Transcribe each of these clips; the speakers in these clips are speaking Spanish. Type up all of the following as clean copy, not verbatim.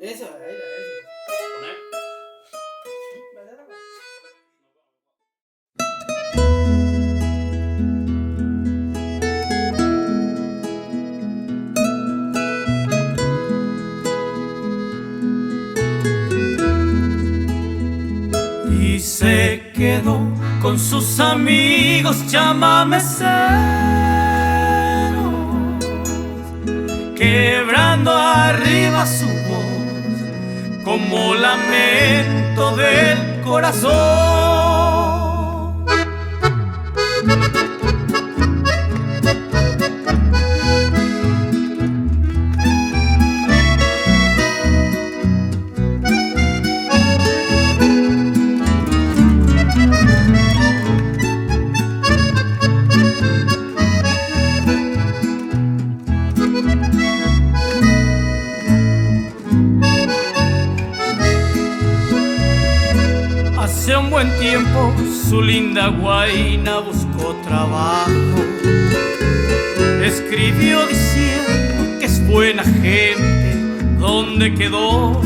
Eso, ahí, eso. Poner. Y se quedó con sus amigos chamameceros, quebrando arriba su voz como lamento del corazón. Hace un buen tiempo su linda guaina buscó trabajo. Escribió diciendo que es buena gente donde quedó,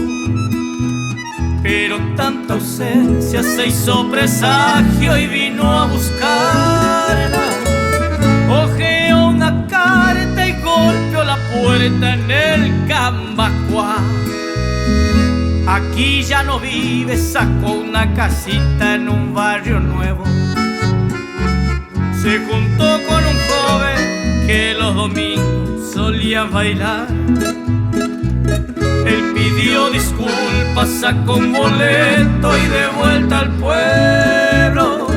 pero tanta ausencia se hizo presagio y vino a buscarla. Ojeó una carta y golpeó la puerta en el Cambacuá. Aquí ya no vive, sacó una casita en un barrio nuevo. Se juntó con un joven que los domingos solía bailar. Él pidió disculpas, sacó un boleto y de vuelta al pueblo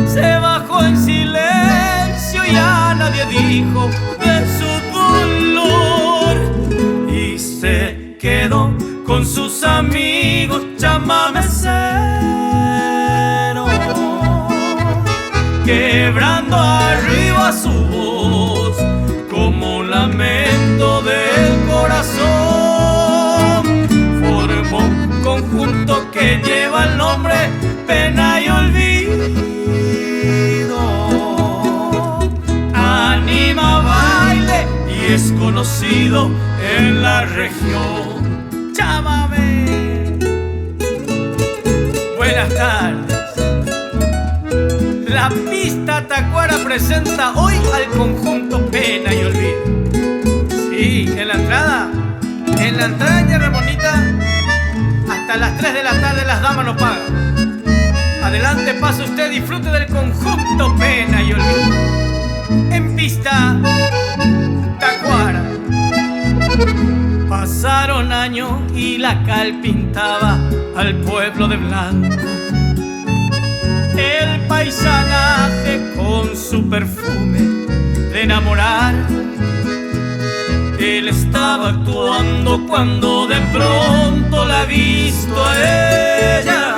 se bajó en silencio y a nadie dijo de su dolor. Y se quedó con sus amigos chamameceros, quebrando arriba su voz como un lamento del corazón. Formó un conjunto que lleva el nombre Pena y Olvido. Anima baile y es conocido en la región. Chámame. Buenas tardes. La pista Tacuara presenta hoy al conjunto Pena y Olvido. Sí, en la entrada en Tierra Bonita, hasta las 3 de la tarde las damas no pagan. Adelante, pase usted, disfrute del conjunto Pena y Olvido. En pista Tacuara. Pasaron años y la cal pintaba al pueblo de blanco. El paisanaje con su perfume de enamorar. Él estaba actuando cuando de pronto la ha visto a ella.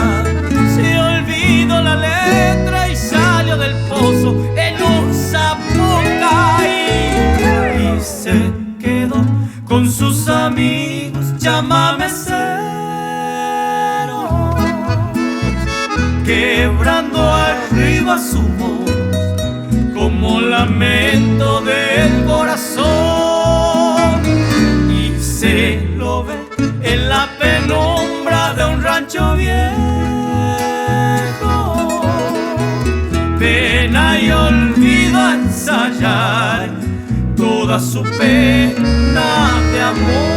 Se olvidó la letra y salió del pozo en un zapucay. Y se quedó con sus amigos chamameceros, quebrando arriba su voz como lamento del corazón. Y se lo ve en la penumbra de un rancho viejo. Pena y Olvido a ensayar toda su pena de amor.